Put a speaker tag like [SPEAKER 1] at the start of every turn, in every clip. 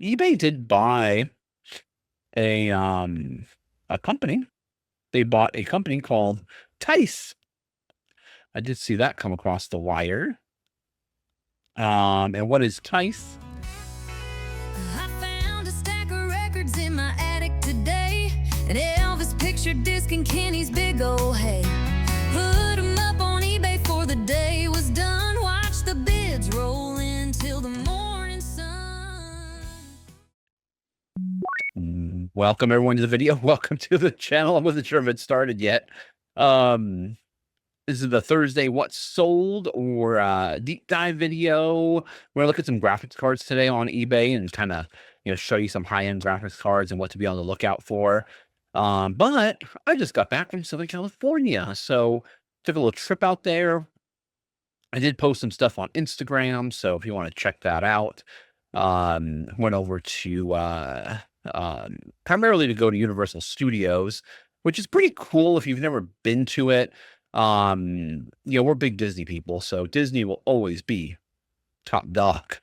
[SPEAKER 1] eBay did buy a a company. They bought a company called Tice. I did see that come across the wire. And what is Tice?
[SPEAKER 2] I found a stack of records in my attic today. An Elvis picture disc and Kenny's big old hay. Put 'em up on eBay for the day was done. Watch the bids roll in till the morning sun.
[SPEAKER 1] Welcome everyone to the video. Welcome to the channel. I wasn't sure if it started yet. This is the Thursday What Sold or deep dive video. We're gonna look at some graphics cards today on eBay and kind of show you some high-end graphics cards and what to be on the lookout for. But I just got back from Southern California, so took a little trip out there. I did post some stuff on Instagram, so if you want to check that out, went over to primarily to go to Universal Studios, which is pretty cool if you've never been to it. We're big Disney people, so Disney will always be top dog.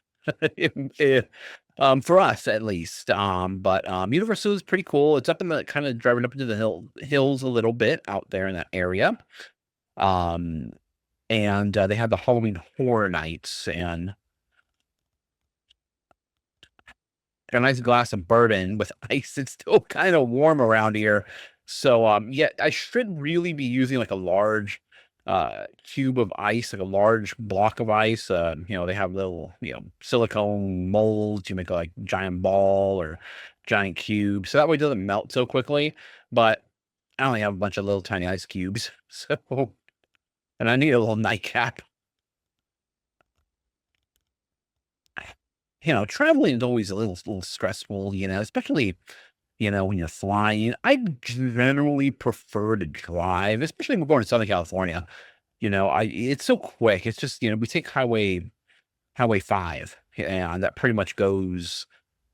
[SPEAKER 1] For us at least. But Universal is pretty cool. It's up in the kind of driving up into the hills a little bit out there in that area. And they had the Halloween Horror Nights and a nice glass of bourbon with ice. It's still kind of warm around here. So, yeah, I should really be using like a large cube of ice, like a large block of ice. They have little, silicone molds. You make a like giant ball or giant cube. So that way it doesn't melt so quickly. But I only have a bunch of little tiny ice cubes. So, and I need a little nightcap. Traveling is always a little stressful, especially, when you're flying. I generally prefer to drive, especially when we're going to Southern California. It's so quick. It's just, we take Highway 5, and that pretty much goes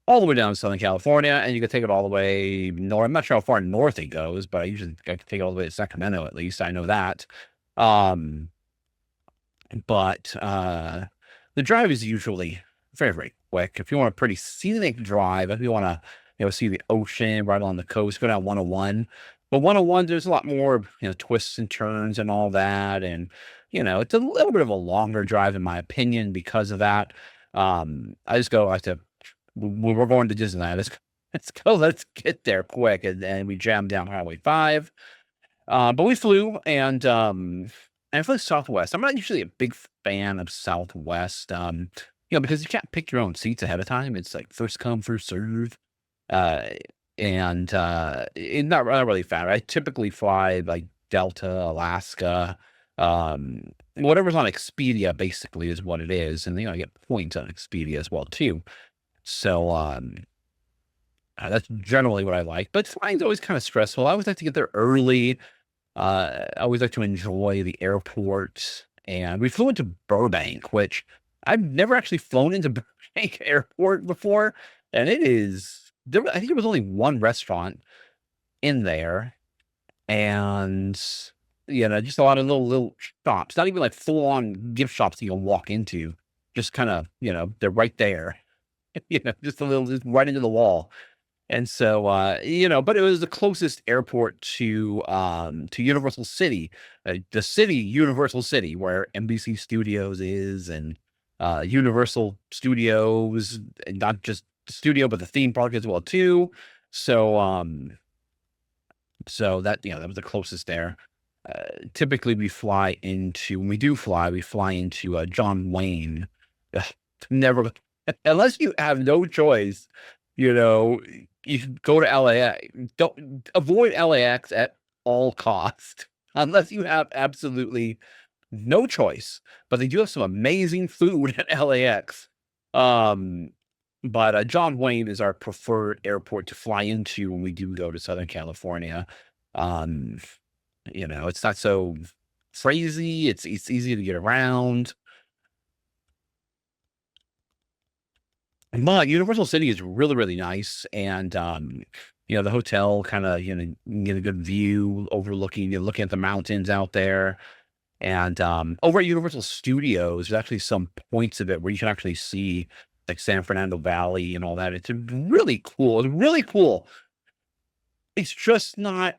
[SPEAKER 1] all the way down to Southern California, and you can take it all the way north. I'm not sure how far north it goes, but I can take it all the way to Sacramento, at least. I know that. But the drive is usually very, very quick. If you want a pretty scenic drive, if you want to, see the ocean right on the coast, go down 101. But 101, there's a lot more, twists and turns and all that. And, it's a little bit of a longer drive, in my opinion, because of that. I just go, we're going to Disneyland. Let's get there quick. And then we jam down Highway 5. But we flew and I flew Southwest. I'm not usually a big fan of Southwest. Because you can't pick your own seats ahead of time. It's like first come, first serve. Not really fan. I typically fly like Delta, Alaska, whatever's on Expedia basically is what it is. And I get points on Expedia as well too. So that's generally what I like. But flying's always kind of stressful. I always like to get there early. I always like to enjoy the airport. And we flew into Burbank, which I've never actually flown into Burbank Airport before, and I think there was only one restaurant in there, and just a lot of little shops. Not even like full on gift shops that you can walk into. Just kind of, they're right there. Just right into the wall. And so, but it was the closest airport to Universal City, the city, Universal City, where NBC Studios is, and Universal Studios, and not just the studio, but the theme park as well too. So, so that that was the closest there. Typically, when we do fly, we fly into John Wayne. Never, unless you have no choice, you should go to LAX. Don't avoid LAX at all cost, unless you have absolutely no choice. But they do have some amazing food at LAX. But John Wayne is our preferred airport to fly into when we do go to Southern California. It's not so crazy. It's easy to get around. But Universal City is really, really nice. And, the hotel kind of, you get a good view overlooking, looking at the mountains out there. And over at Universal Studios, there's actually some points of it where you can actually see like San Fernando Valley and all that. It's really cool. It's really cool. It's just not.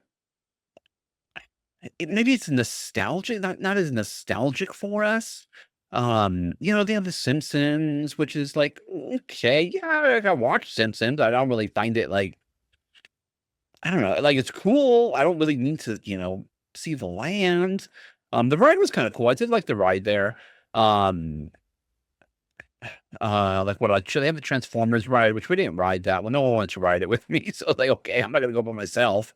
[SPEAKER 1] Maybe it's nostalgic, not as nostalgic for us. They have The Simpsons, which is like okay, yeah, I watch Simpsons. I don't really find it like I don't know, like it's cool. I don't really need to, see the land. The ride was kind of cool. I did like the ride there. Um, like what they have the Transformers ride, which we didn't ride that one. No one wants to ride it with me. So I was like, okay, I'm not gonna go by myself.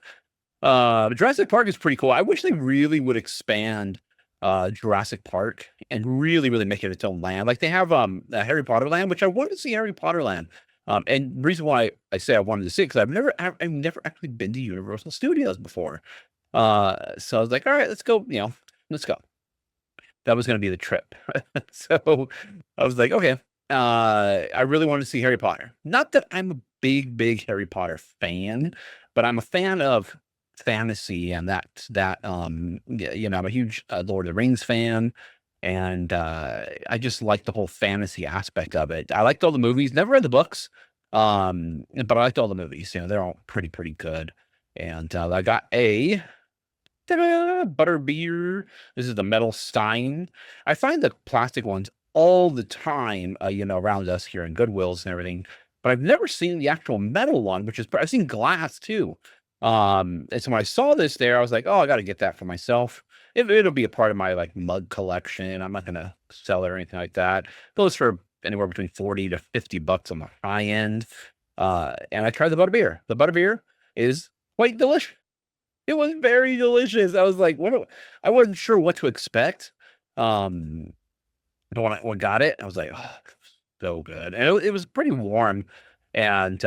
[SPEAKER 1] Jurassic Park is pretty cool. I wish they really would expand Jurassic Park and really, really make it its own land. Like they have a Harry Potter land, which I want to see Harry Potter land. And the reason why I say I wanted to see it because I've never actually been to Universal Studios before. So I was like, all right, let's go, let's go. That was gonna be the trip. So I was like, okay. I really wanted to see Harry Potter. Not that I'm a big, big Harry Potter fan, but I'm a fan of fantasy and I'm a huge Lord of the Rings fan. And I just like the whole fantasy aspect of it. I liked all the movies, never read the books. But I liked all the movies. They're all pretty good. And I got a ta-da! Butter beer. This is the metal stein. I find the plastic ones all the time, around us here in Goodwills and everything, but I've never seen the actual metal one, which is I've seen glass too. And so when I saw this there, I was like, oh, I got to get that for myself. It'll be a part of my like mug collection. I'm not gonna sell it or anything like that. Goes for anywhere between 40 to 50 bucks on the high end. And I tried the butterbeer. The butterbeer is quite delicious. It was very delicious. I was like, I wasn't sure what to expect. But when I got it, I was like, "Oh, so good." And it was pretty warm and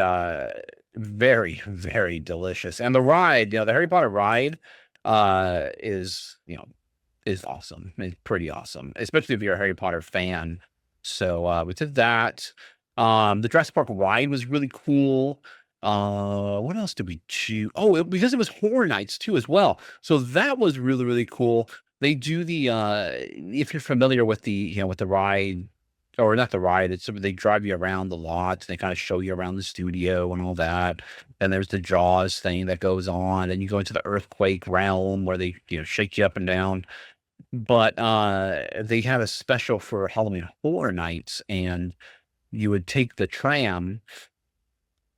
[SPEAKER 1] very, very delicious. And the ride, the Harry Potter ride, is awesome. It's pretty awesome, especially if you're a Harry Potter fan. So we did that. The Jurassic Park ride was really cool. What else did we do? Oh, because it was Horror Nights too as well. So that was really, really cool. They do if you're familiar with with the ride, or not the ride, they drive you around the lot. They kind of show you around the studio and all that. And there's the Jaws thing that goes on, and you go into the earthquake realm where they, shake you up and down. But they had a special for Halloween Horror Nights, and you would take the tram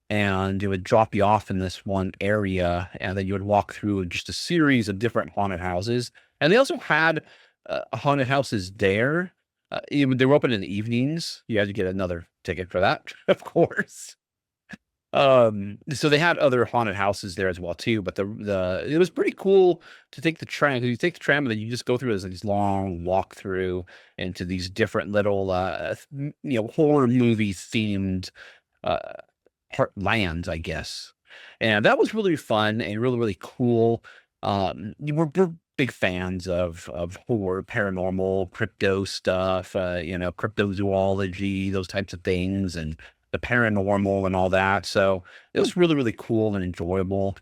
[SPEAKER 1] and it would drop you off in this one area, and then you would walk through just a series of different haunted houses. And they also had haunted houses there. They were open in the evenings. You had to get another ticket for that, of course. So they had other haunted houses there as well too. But it was pretty cool to take the tram. 'Cause you take the tram and then you just go through this long walk through into these different little horror movie themed uh lands, I guess. And that was really fun and really, really cool. We're big fans of horror, paranormal, crypto stuff, cryptozoology, those types of things, and the paranormal and all that. So it was really, really cool and enjoyable.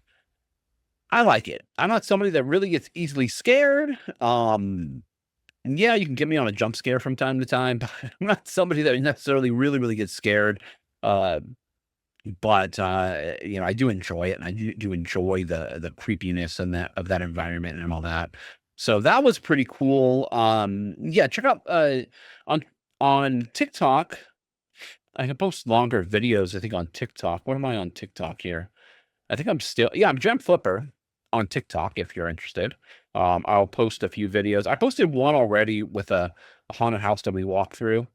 [SPEAKER 1] I like it. I'm not somebody that really gets easily scared. And yeah, you can get me on a jump scare from time to time, but I'm not somebody that necessarily really, really gets scared. Uh, but I do enjoy it, and I do enjoy the creepiness and that of that environment and all that. So that was pretty cool. Yeah, check out on TikTok. I can post longer videos, I think, on TikTok. What am I on TikTok here? I think I'm Gem Flipper on TikTok if you're interested. I'll post a few videos. I posted one already with a haunted house that we walked through,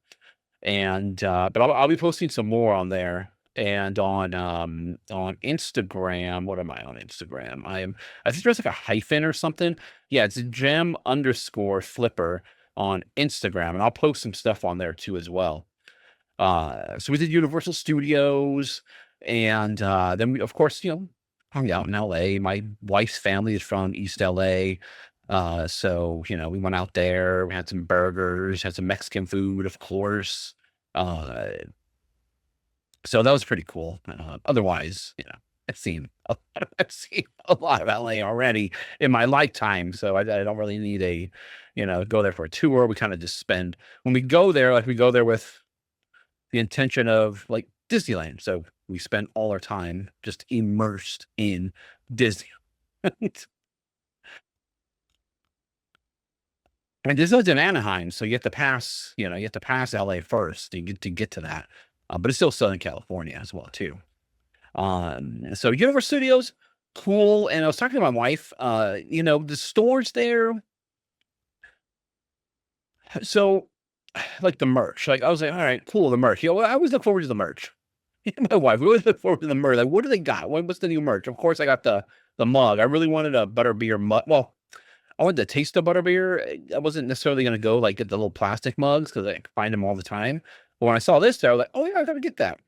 [SPEAKER 1] and but I'll be posting some more on there. And on Instagram, what am I on Instagram? I think there's like a hyphen or something. Yeah, it's gem_flipper on Instagram, and I'll post some stuff on there too as well. So we did Universal Studios, and then we, of course, hung out in LA. My wife's family is from East LA. So we went out there, we had some burgers, had some Mexican food, of course. Uh, so that was pretty cool. Otherwise, I've seen a, I've seen a lot of LA already in my lifetime, so I don't really need go there for a tour. We kind of just spend when we go there, like we go there with the intention of like Disneyland. So we spent all our time just immersed in Disney. And this is in Anaheim, so you have to pass, you have to pass LA first to get to that. But it's still Southern California as well too. So Universal Studios, cool. And I was talking to my wife, the stores there. So like the merch, like I was like, all right, cool, the merch. I always look forward to the merch. My wife, we always look forward to the merch. Like, what do they got? What's the new merch? Of course, I got the mug. I really wanted a butterbeer mug. Well, I wanted to taste the butterbeer. I wasn't necessarily gonna go like get the little plastic mugs because I find them all the time. But when I saw this there, I was like, oh yeah, I gotta get that.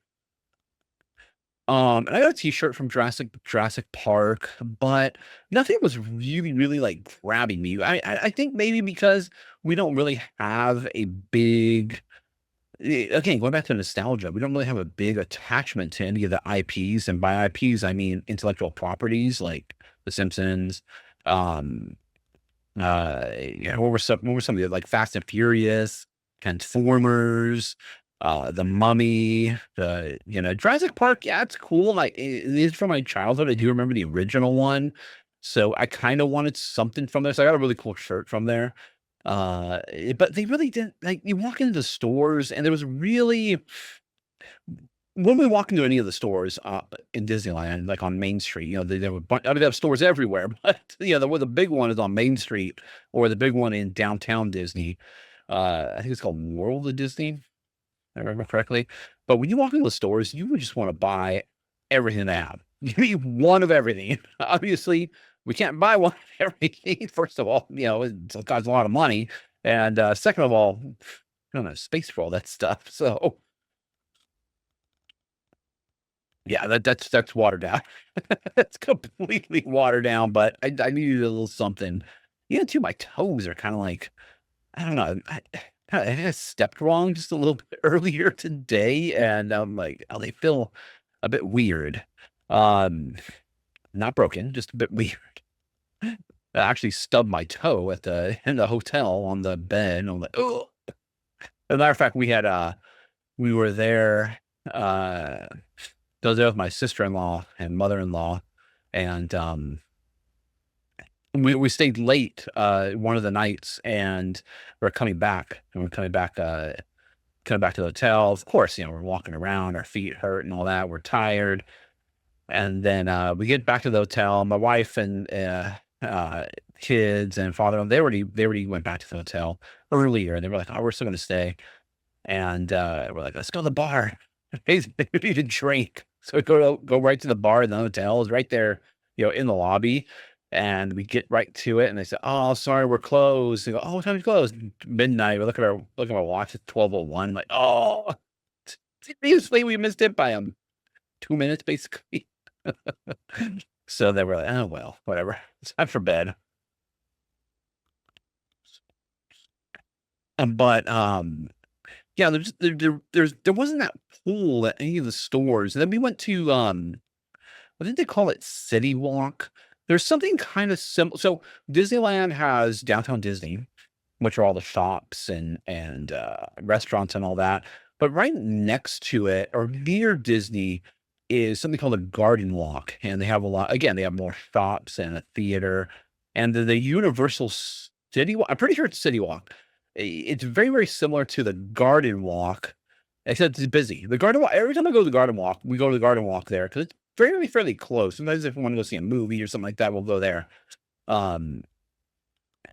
[SPEAKER 1] And I got a T-shirt from Jurassic Park, but nothing was really, really like grabbing me. I think maybe because we don't really have a big again, going back to nostalgia, we don't really have a big attachment to any of the IPs, and by IPs, I mean intellectual properties like The Simpsons, um, what were some of the like Fast and Furious, Transformers, The Mummy, Jurassic Park, yeah, it's cool, like, it is from my childhood, I do remember the original one, so I kinda wanted something from there, so I got a really cool shirt from there. But they really didn't like, you walk into the stores and there was really when we walk into any of the stores, in Disneyland, like on Main Street, they have a bunch I mean, they have stores everywhere, but, the big one is on Main Street or the big one in downtown Disney. I think it's called World of Disney, if I remember correctly. But when you walk into the stores, you would just wanna buy everything they have. Give me one of everything. Obviously, we can't buy one of everything. First of all, it costs a lot of money, and, second of all, I don't have space for all that stuff, so yeah, that's watered down. That's completely watered down, but I needed a little something. Too, my toes are kinda like, I don't know, I think I stepped wrong just a little bit earlier today, and I'm like, "Oh, they feel a bit weird." Um, Not broken, just a bit weird. I actually stubbed my toe at the in the hotel on the bed. I'm like, "Oh." As a matter of fact, we were there, uh, I was there with my sister-in-law and mother-in-law, and, we stayed late, one of the nights, and we're coming back to the hotel. Of course, we're walking around, our feet hurt and all that, we're tired, and then, we get back to the hotel. My wife and, kids and father, they already went back to the hotel earlier, and they were like, "Oh, we're still gonna stay." And, we're like, "Let's go to the bar." They need to drink. So we go right to the bar in the hotel. It's right there, in the lobby, and we get right to it, and they say, "Oh, sorry, we're closed." They go, "Oh, what time is closed?" Midnight. We look at my watch, it's 12:01. Like, "Oh, seriously, we missed it by, 2 minutes, basically." So they were like, "Oh, well, whatever. It's time for bed." But, yeah, there wasn't that pool at any of the stores, and then we went to, what did they call it? City Walk? There's something kinda simple. So, Disneyland has Downtown Disney, which are all the shops and restaurants and all that, but right next to it or near Disney is something called a Garden Walk, and they have a lot again, they have more shops and a theater, and the Universal City Walk I'm pretty sure it's City Walk. It's very, very similar to the Garden Walk, except it's busy. The Garden Walk every time I go to the Garden Walk, we go to the Garden Walk there because it's fairly, fairly close. Sometimes if we wanna go see a movie or something like that, we'll go there. Um,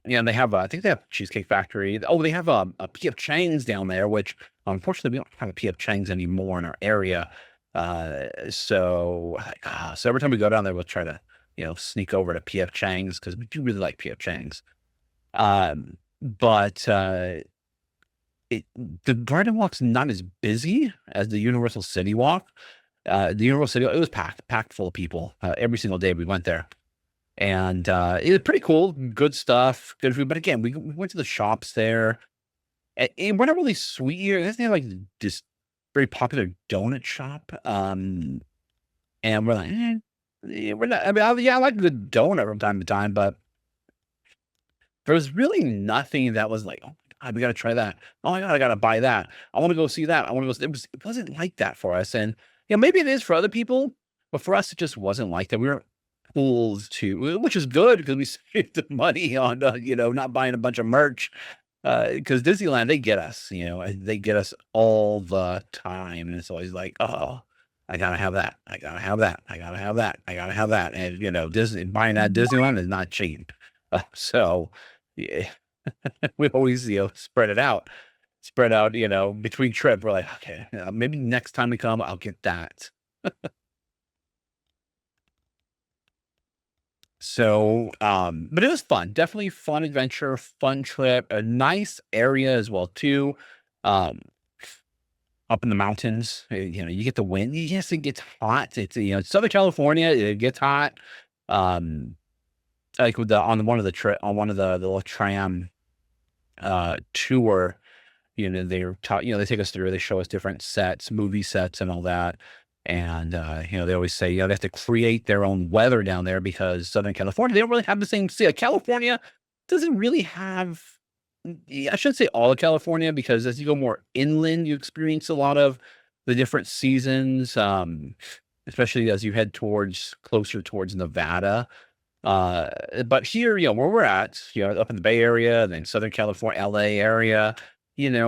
[SPEAKER 1] and they have, I think they have Cheesecake Factory. Oh, they have, a P.F. Chang's down there, which unfortunately we don't have a P.F. Chang's anymore in our area. So every time we go down there, we'll try to, sneak over to P.F. Chang's because we do really like P.F. Chang's. But, it the Garden Walk's not as busy as the Universal City Walk. The Universal City it was packed full of people, every single day we went there. And, it was pretty cool, good stuff, good food, but again, we went to the shops there, and we're not really sweet here. They have, like, this very popular donut shop, and we're like, we're not I mean, I like a good donut from time to time, but there was really nothing that was like, "Oh "Ah, we gotta try that. Oh my god, I gotta buy that. I wanna go see that. I wanna go" it wasn't like that for us, and, maybe it is for other people, but for us, it just wasn't like that. We were pulled to which is good because we saved the money on, not buying a bunch of merch, because Disneyland, they get us, they get us all the time, and it's always like, "Oh, I gotta have that. I gotta have that. I gotta have that. I gotta have that," and, Disney buying at Disneyland is not cheap. So, yeah. We always, spread out, between trip. We're like, okay, maybe next time we come, I'll get that. So, but it was fun. Definitely fun adventure, fun trip, a nice area as well too. Um, Up in the mountains, you get the wind. Yes, it gets hot. It's Southern California. It gets hot. Um, like with the on one of the trip on one of the little tram tour. They're taught, they take us through, they show us different sets, movie sets and all that. And, they always say, they have to create their own weather down there because Southern California, they don't really have the same sea. California doesn't really have, I shouldn't say all of California because as you go more inland, you experience a lot of the different seasons, especially as you head closer towards Nevada. But here, where we're at, up in the Bay Area, then Southern California, LA area,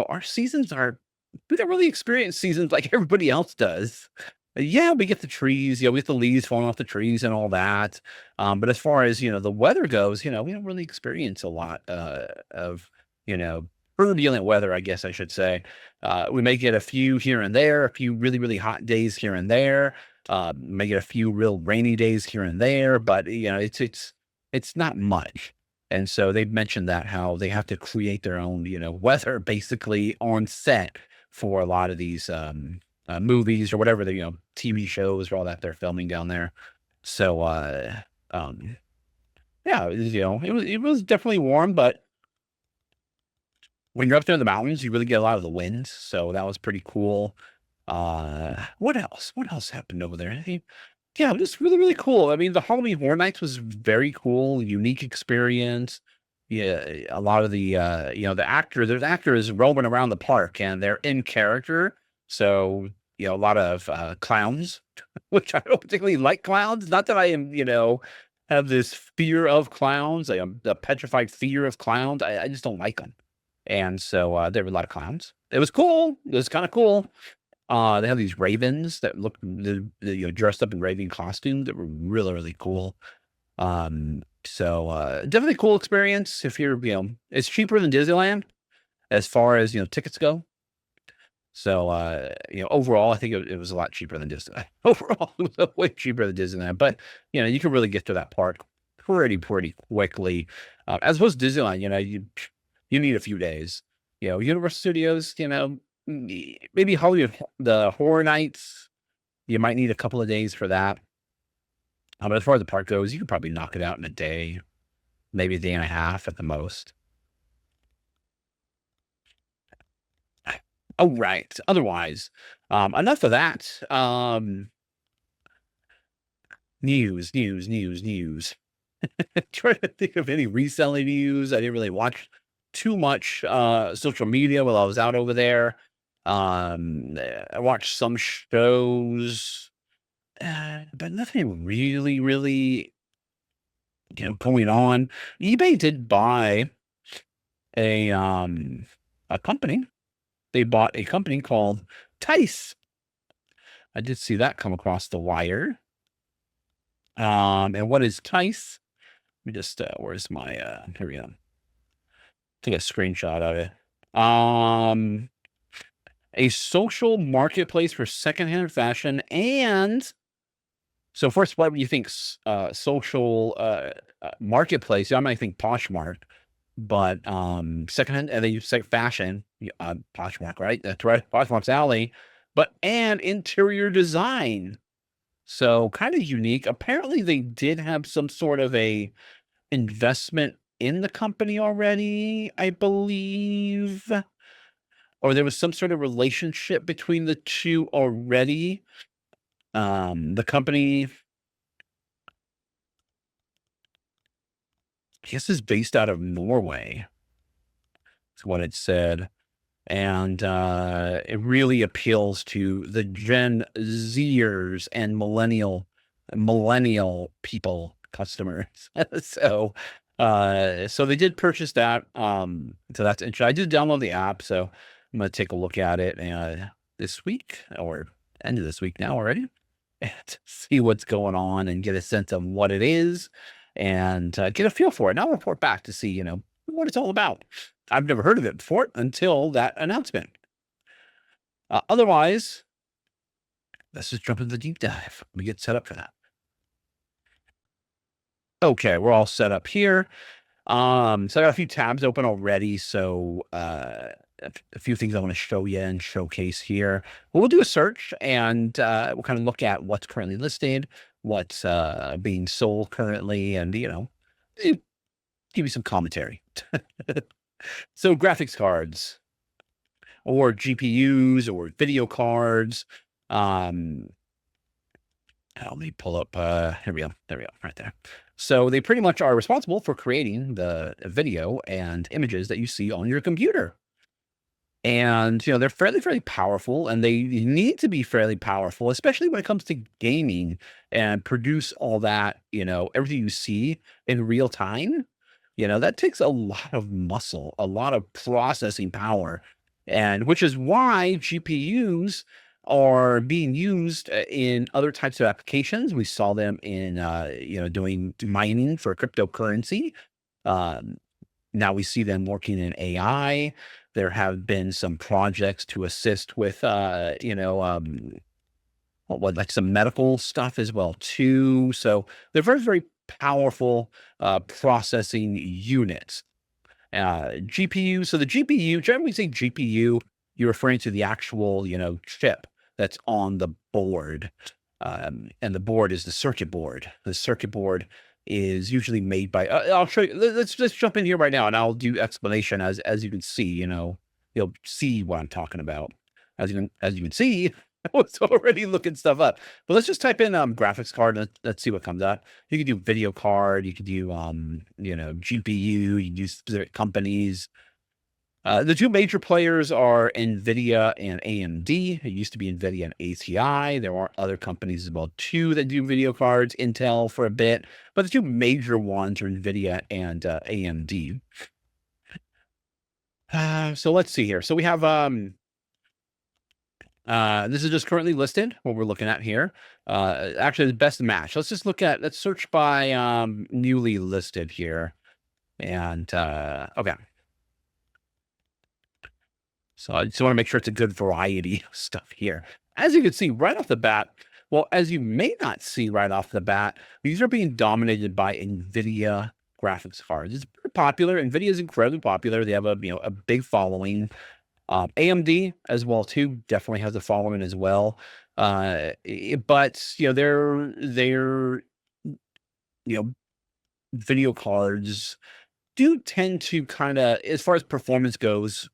[SPEAKER 1] our seasons are we don't really experience seasons like everybody else does. Yeah, we get the trees, we get the leaves falling off the trees and all that. But as far as, the weather goes, we don't really experience a lot of, you know, turbulent weather, I guess I should say. We may get a few here and there, a few really, really hot days here and there. May get a few real rainy days here and there, but it's not much. And so they've mentioned that how they have to create their own, weather basically on set for a lot of these movies or whatever the TV shows or all that they're filming down there. So um, yeah, it was definitely warm, but when you're up there in the mountains, you really get a lot of the wind. So that was pretty cool. What else? What else happened over there? Yeah, it was really, really cool. I mean, the Halloween Horror Nights was very cool, unique experience. Yeah, a lot of there's actors roaming around the park and they're in character. So, a lot of clowns, which I don't particularly like clowns. Not that I am, have this fear of clowns. I am a petrified fear of clowns. I just don't like them. And so there were a lot of clowns. It was cool. It was kind of cool. They have these ravens that look, dressed up in raven costumes that were really, really cool. So, definitely a cool experience if you're, it's cheaper than Disneyland as far as, tickets go. So, overall, I think it was a lot cheaper than Disneyland. Overall, it was way cheaper than Disneyland, but, you can really get to that park pretty quickly. As opposed to Disneyland, you need a few days. Universal Studios, maybe Hollywood, the Horror Nights, you might need a couple of days for that. But as far as the park goes, you could probably knock it out in a day, maybe a day and a half at the most. Oh, right. Otherwise, enough of that. News. Trying to think of any reselling news. I didn't really watch too much social media while I was out over there. I watched some shows, but nothing really, really, going on. eBay did buy a um a company. They bought a company called Tice. I did see that come across the wire. And what is Tice? Let me just where's my here we go. Take a screenshot of it. A social marketplace for secondhand fashion and so first, what do you think? Social marketplace. I might think Poshmark, but secondhand, and then you say fashion, Poshmark, right? That's right, Poshmark's alley. But and interior design, so kind of unique. Apparently, they did have some sort of a investment in the company already, I believe, or there was some sort of relationship between the two already. The company, I guess, is based out of Norway. is what it said. And it really appeals to the Gen Zers and millennial people customers. So so they did purchase that. So that's interesting. I did download the app, so I'm gonna take a look at it this week, or end of this week now already, and see what's going on and get a sense of what it is, and get a feel for it. And I'll report back to see, what it's all about. I've never heard of it before until that announcement. Otherwise, let's just jump into the deep dive. Let me get set up for that. Okay, we're all set up here. So I got a few tabs open already. So a few things I want to show you and showcase here. We'll do a search, and we'll kind of look at what's currently listed, what's being sold currently, and give you some commentary. So graphics cards, or GPUs, or video cards. Let me pull up, here we go, right there. So they pretty much are responsible for creating the video and images that you see on your computer. And, they're fairly powerful, and they need to be fairly powerful, especially when it comes to gaming, and produce all that, everything you see in real time. That takes a lot of muscle, a lot of processing power, and which is why GPUs are being used in other types of applications. We saw them in, doing mining for cryptocurrency. Um, Now we see them working in AI. There have been some projects to assist with, like some medical stuff as well too. So they're very powerful processing units. GPU. So the GPU, generally we say GPU, you're referring to the actual, chip that's on the board. And the board is the circuit board. The circuit board is usually made by, I'll show you. Let's just jump in here right now, and I'll do explanation as you can see, you'll see what I'm talking about. As you can see, I was already looking stuff up, but let's just type in graphics card, and let's see what comes up. You can do video card, you can do GPU, you can do specific companies. The two major players are NVIDIA and AMD. It used to be NVIDIA and ATI. There are other companies as well too that do video cards, Intel for a bit, but the two major ones are NVIDIA and AMD. So let's see here. So we have this is just currently listed, what we're looking at here. Actually, the best match. Let's search by newly listed here. And okay. So I just want to make sure it's a good variety of stuff here. As you can see right off the bat, well, as you may not see right off the bat, these are being dominated by NVIDIA graphics cards. It's pretty popular. NVIDIA is incredibly popular. They have a big following. AMD as well too definitely has a following as well. But their video cards do tend to kind of, as far as performance goes,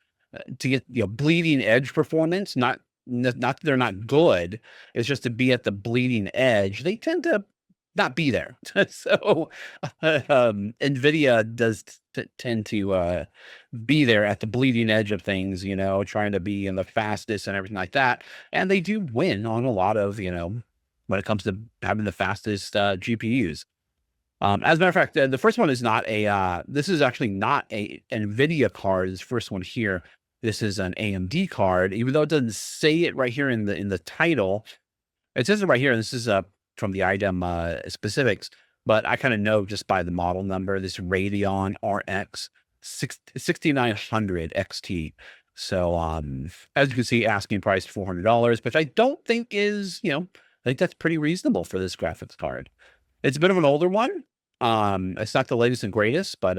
[SPEAKER 1] to get bleeding edge performance. Not that they're not good. It's just to be at the bleeding edge. They tend to not be there. So NVIDIA does tend to be there at the bleeding edge of things, trying to be in the fastest and everything like that. And they do win on a lot of, when it comes to having the fastest GPUs. As a matter of fact, the first one is not this is actually not a NVIDIA card. This first one here, this is an AMD card, even though it doesn't say it right here in the title. It says it right here, and this is from the item specifics, but I kind of know just by the model number, this Radeon RX 6900 XT. So as you can see, asking price $400, which I don't think is, I think that's pretty reasonable for this graphics card. It's a bit of an older one. It's not the latest and greatest, but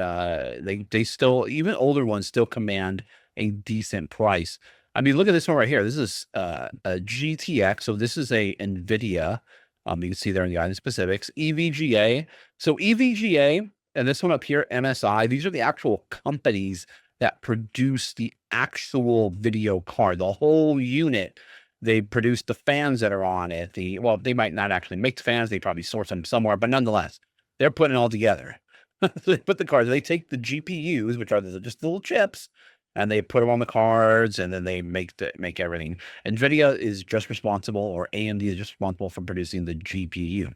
[SPEAKER 1] they still, even older ones still command a decent price. I mean, look at this one right here. This is a GTX. So this is a NVIDIA. You can see there in the item specifics, EVGA. So EVGA and this one up here, MSI, these are the actual companies that produce the actual video card, the whole unit. They produce the fans that are on it. Well, they might not actually make the fans. They probably source them somewhere, but nonetheless, they're putting it all together. They put the cards, they take the GPUs, which are just the little chips, and they put them on the cards, and then they make everything. NVIDIA is just responsible, or AMD is just responsible for producing the GPU.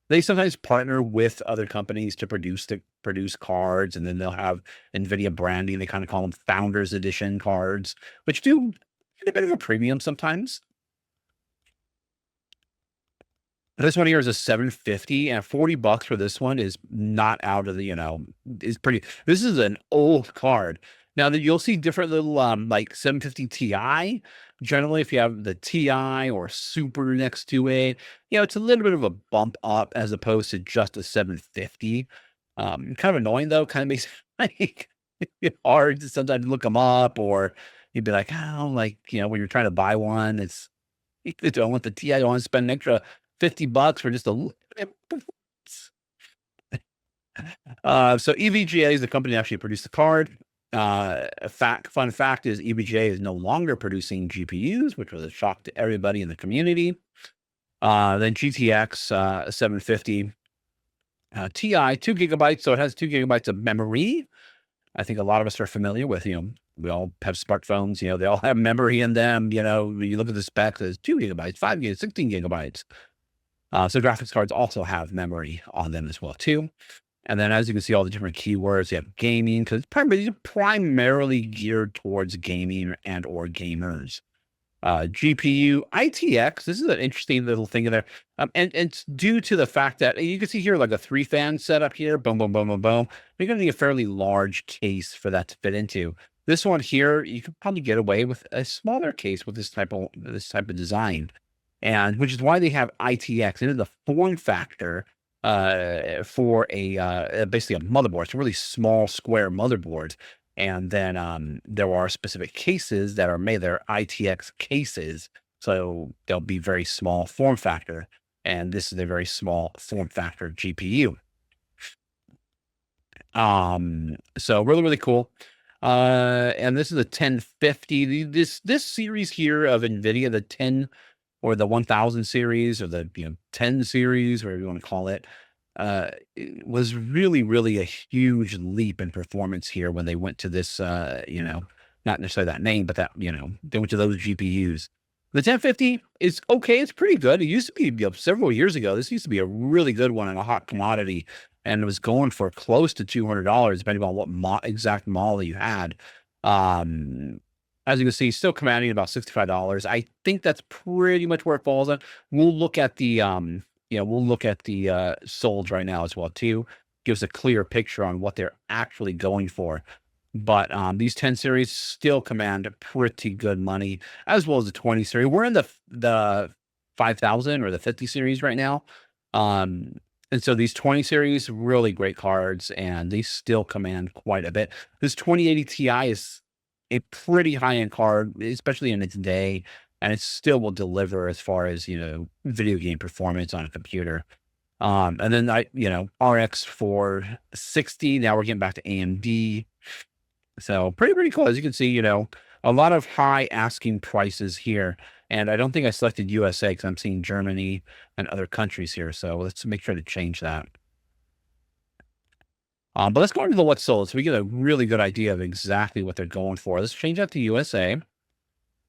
[SPEAKER 1] They sometimes partner with other companies to produce cards, and then they'll have NVIDIA branding. They kind of call them Founders Edition cards, which do get a bit of a premium sometimes. This one here is a 750, and $40 for this one is not out of the, is pretty. This is an old card. Now that you'll see different little like 750 Ti. Generally, if you have the Ti or Super next to it, it's a little bit of a bump up as opposed to just a 750. Kind of annoying though. Kind of makes it like hard to sometimes look them up, or you'd be like, oh, like when you're trying to buy one, I don't want the Ti. I don't want to spend an extra $50 for just a little bit. So EVGA is the company that actually produced the card. Fun fact is EVGA is no longer producing GPUs, which was a shock to everybody in the community. Then GTX 750 Ti, 2 gigabytes. So it has 2 gigabytes of memory. I think a lot of us are familiar with, we all have smartphones, they all have memory in them. When you look at the specs, it's 2 gigabytes, 5 gigabytes, 16 gigabytes. So graphics cards also have memory on them as well too. And then as you can see, all the different keywords, you have gaming, because it's primarily geared towards gaming and or gamers. GPU ITX, this is an interesting little thing in there. And it's due to the fact that you can see here like a 3-fan setup here, boom, boom, boom, boom, boom. You're going to need a fairly large case for that to fit into. This one here, you could probably get away with a smaller case with this type of design. And which is why they have ITX. It is the form factor for basically a motherboard. It's a really small square motherboard. And then there are specific cases that are made. They're ITX cases. So they'll be very small form factor. And this is a very small form factor GPU. So really, really cool. And this is a 1050. This series here of NVIDIA, the 10 or the 1000 series, or the 10 series, whatever you want to call it, it was really, really a huge leap in performance here when they went to this, not necessarily that name, but that, they went to those GPUs. The 1050 is okay. It's pretty good. It used to be several years ago. This used to be a really good one and a hot commodity, and it was going for close to $200, depending on what exact model you had. As you can see, still commanding about $65. I think that's pretty much where it falls on. We'll look at the solds right now as well too. Gives a clear picture on what they're actually going for. But these 10 series still command pretty good money, as well as the 20 series. We're in the 5000 or the 50 series right now. And so these 20 series, really great cards, and they still command quite a bit. This 2080 Ti is a pretty high-end card, especially in its day, and it still will deliver as far as, video game performance on a computer. And then RX 460. Now we're getting back to AMD. So pretty cool. As you can see, a lot of high asking prices here. And I don't think I selected USA because I'm seeing Germany and other countries here. So let's make sure to change that. But let's go into the what's sold, so we get a really good idea of exactly what they're going for. Let's change that to USA.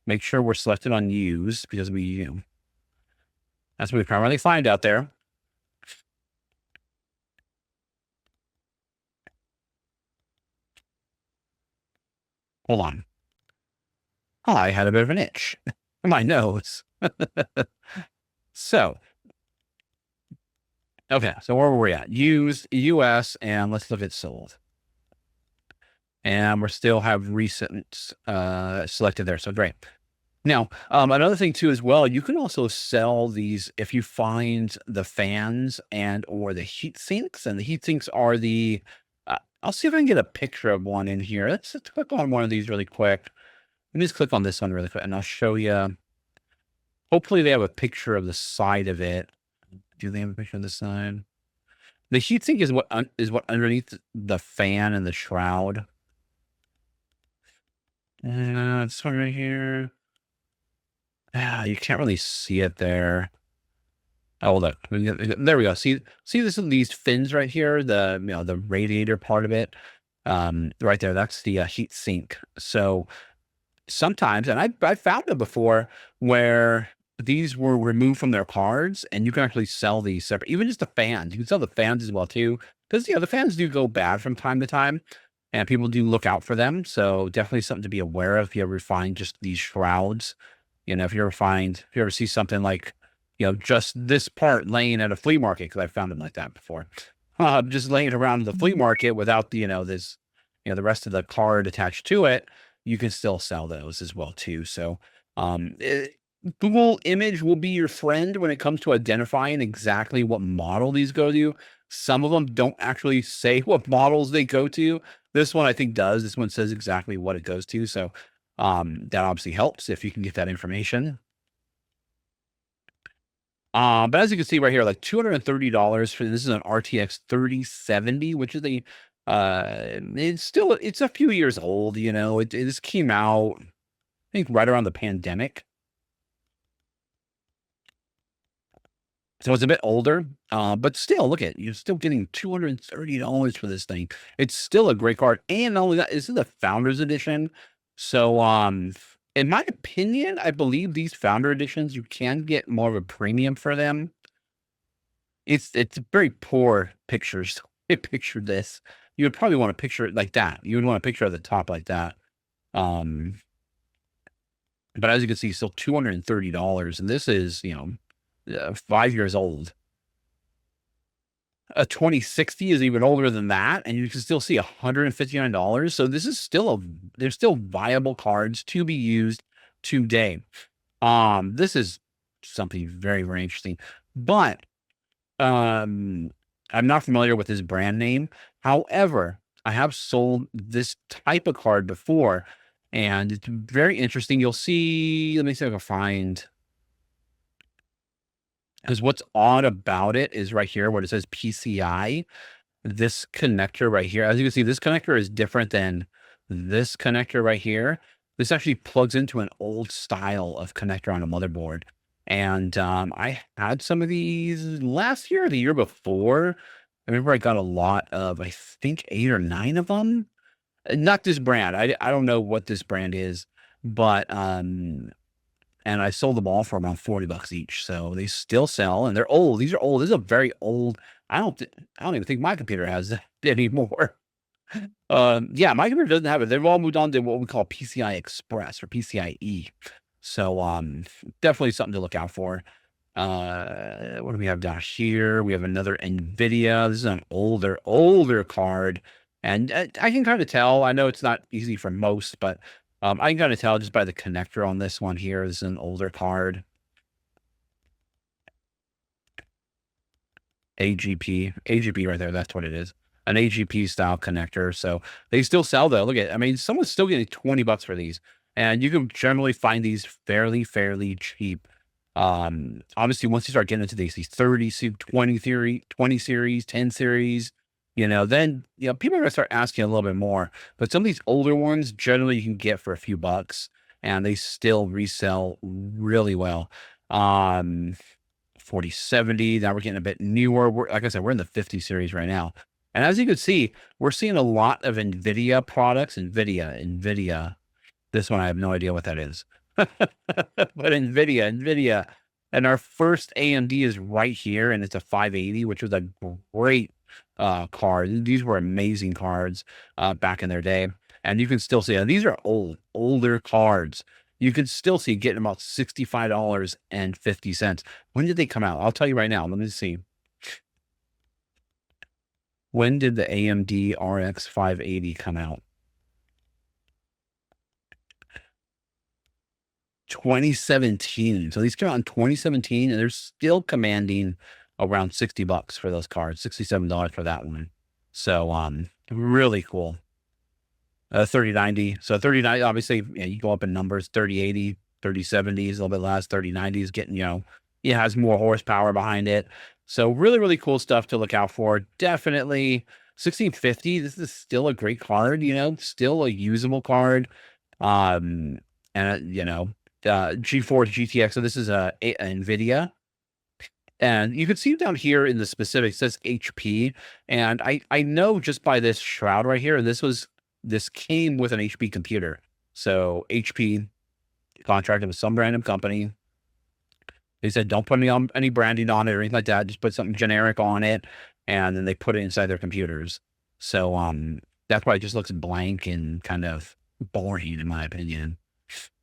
[SPEAKER 1] Make sure we're selected on used, because that's what we primarily find out there. Hold on. I had a bit of an itch in my nose. So, okay, so where were we at? Used, US, and let's look at sold. And we still have recent selected there, so great. Now, another thing too as well, you can also sell these if you find the fans and or the heat sinks, and the heat sinks are the. I'll see if I can get a picture of one in here. Let's click on one of these really quick. Let me just click on this one really quick, and I'll show you. Hopefully, they have a picture of the side of it. Do they have a picture of the side? The heatsink is what underneath the fan and the shroud. This one right here. You can't really see it there. Oh, look, there we go. See these fins right here, the radiator part of it. Right there, that's the heat sink. So sometimes, and I found them before where these were removed from their cards, and you can actually sell these separate. Even just the fans, you can sell the fans as well too, because the fans do go bad from time to time, and people do look out for them. So definitely something to be aware of if you ever find just these shrouds. If you ever see something like, just this part laying at a flea market, because I found them like that before, just laying around the flea market without this, the rest of the card attached to it, you can still sell those as well too. So, Google image will be your friend when it comes to identifying exactly what model these go to. Some of them don't actually say what models they go to. This one I think does. This one says exactly what it goes to. So, that obviously helps if you can get that information. But as you can see right here, like $230 for this is an RTX 3070, which is it's a few years old, it just came out, I think right around the pandemic. So it's a bit older, but still, look at you're still getting $230 for this thing. It's still a great card, and not only that, this is the Founders Edition. So, in my opinion, I believe these Founder Editions you can get more of a premium for them. It's very poor pictures. I pictured this. You would probably want to picture it like that. You would want to picture at the top like that. Um, but as you can see, still $230, and this is 5 years old. A 2060 is even older than that, and you can still see $159. So this is still there's still viable cards to be used today. This is something very, very interesting. But I'm not familiar with this brand name. However, I have sold this type of card before, and it's very interesting. You'll see, let me see if I can find, because what's odd about it is right here where it says PCI, this connector right here. As you can see, this connector is different than this connector right here. This actually plugs into an old style of connector on a motherboard. And I had some of these last year or the year before. I remember I got a lot of, I think 8 or 9 of them. Not this brand. I don't know what this brand is, but and I sold them all for around $40 each. So they still sell, and they're old. These are old. This is a very old. I don't even think my computer has that anymore. Yeah, my computer doesn't have it. They've all moved on to what we call PCI Express or PCIe. So definitely something to look out for. What do we have down here? We have another NVIDIA. This is an older card. And I can kind of tell. I know it's not easy for most, but I can kind of tell just by the connector on this one here. This is an older card. AGP right there. That's what it is. An AGP style connector. So they still sell though. I mean, someone's still getting $20 for these, and you can generally find these fairly cheap. Obviously once you start getting into these 30, 20 series, 10 series, then, people are gonna start asking a little bit more, but some of these older ones generally you can get for a few bucks and they still resell really well. Um, 4070. Now we're getting a bit newer. Like I said, we're in the 50 series right now. And as you can see, we're seeing a lot of NVIDIA products. NVIDIA. This one, I have no idea what that is. But NVIDIA. And our first AMD is right here, and it's a 580, which was a great card. These were amazing cards back in their day. And you can still see, these are older cards. You can still see getting about $65.50. When did they come out? I'll tell you right now. Let me see. When did the AMD RX 580 come out? 2017. So these came out in 2017, and they're still commanding around $60 for those cards, $67 for that one. So really cool. 3090. So 3090, obviously, you go up in numbers. 3080, 3070 is a little bit less. 3090 is getting, it has more horsepower behind it. So really cool stuff to look out for. Definitely 1650. This is still a great card, still a usable card. And GeForce GTX. So this is a NVIDIA. And you can see down here in the specifics, it says HP. And I know just by this shroud right here, this came with an HP computer. So HP contracted with some random company. They said, don't put any branding on it or anything like that. Just put something generic on it. And then they put it inside their computers. So that's why it just looks blank and kind of boring, in my opinion.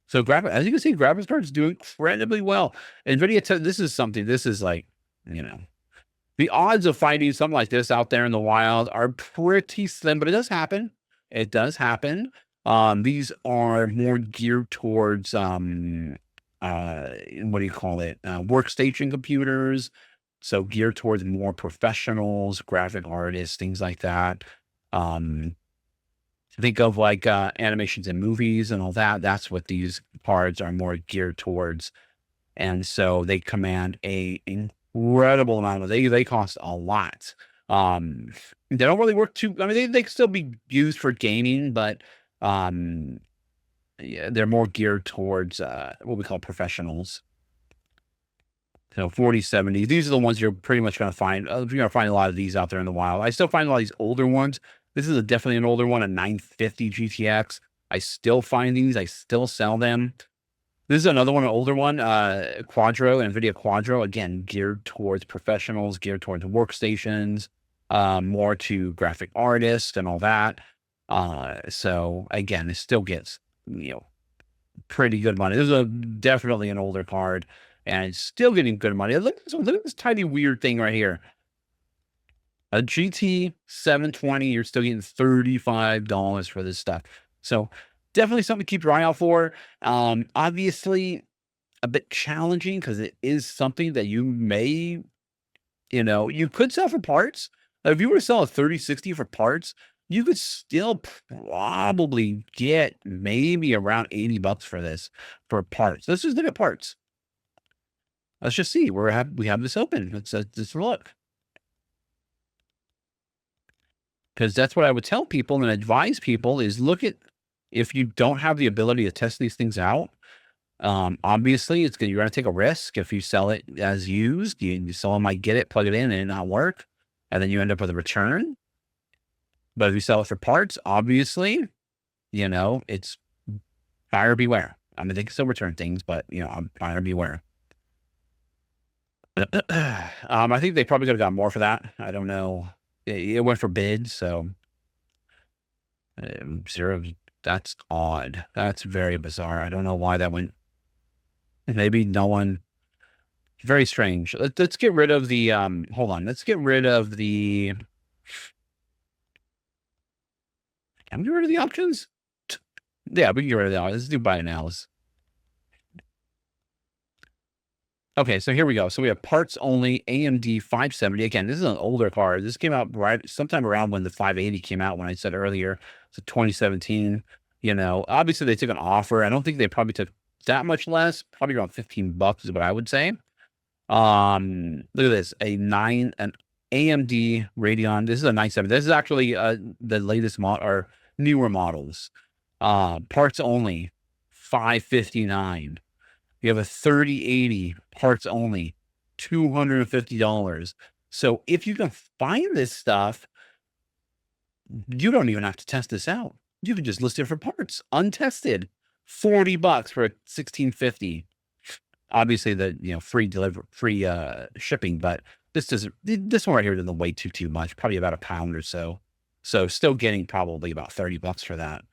[SPEAKER 1] So as you can see, graphics cards do incredibly well. NVIDIA, this is like, you know, the odds of finding something like this out there in the wild are pretty slim, but it does happen. It does happen. These are more geared towards what do you call it? Workstation computers. So geared towards more professionals, graphic artists, things like that. Um, think of like animations in movies and all that. That's what these cards are more geared towards. And so they command a incredible amount of they cost a lot. Um, they don't really work too, I mean, they can still be used for gaming, but yeah, they're more geared towards what we call professionals. So 4070, these are the ones you're pretty much going to find. You're going to find a lot of these out there in the wild. I still find a lot of these older ones. This is definitely an older one, a 950 GTX. I still find these. I still sell them. This is another one, an older one, Quadro, NVIDIA Quadro, again, geared towards professionals, geared towards workstations, more to graphic artists and all that. So again, it still gets, pretty good money. This is definitely an older card and it's still getting good money. Look at this tiny weird thing right here. A GT 720, you're still getting $35 for this stuff. So definitely something to keep your eye out for. Obviously a bit challenging because it is something that you may, you could sell for parts. If you were to sell a 3060 for parts, you could still probably get maybe around $80 for this for parts. Let's just look at parts. Let's just see. We have this open. Let's look. Because that's what I would tell people and advise people is look at, if you don't have the ability to test these things out, obviously you're going to take a risk. If you sell it as used, someone might get it, plug it in and it not work. And then you end up with a return. But if you sell it for parts, obviously, it's buyer beware. I mean, they can still return things, but buyer beware. I think they probably could have got more for that. I don't know. It went for bids, so zero. That's odd. That's very bizarre. I don't know why that went. Maybe no one. Very strange. Let's get rid of the. Hold on. Let's get rid of the. Can we get rid of the options? Yeah, we can get rid of the options. Let's do buy nows. Okay, so here we go. So we have parts only AMD 570. Again, this is an older card. This came out sometime around when the 580 came out, when I said earlier. So 2017. Obviously they took an offer. I don't think they probably took that much less. Probably around $15 is what I would say. Look at this. An AMD Radeon. This is a 970. This is actually the latest model or newer models. Parts only 559. You have a 3080 parts only, $250. So if you can find this stuff, you don't even have to test this out. You can just list it for parts, untested, $40 for 1650. Obviously, the free delivery, free shipping, but this one right here doesn't weigh too much, probably about a pound or so. So still getting probably about $30 for that.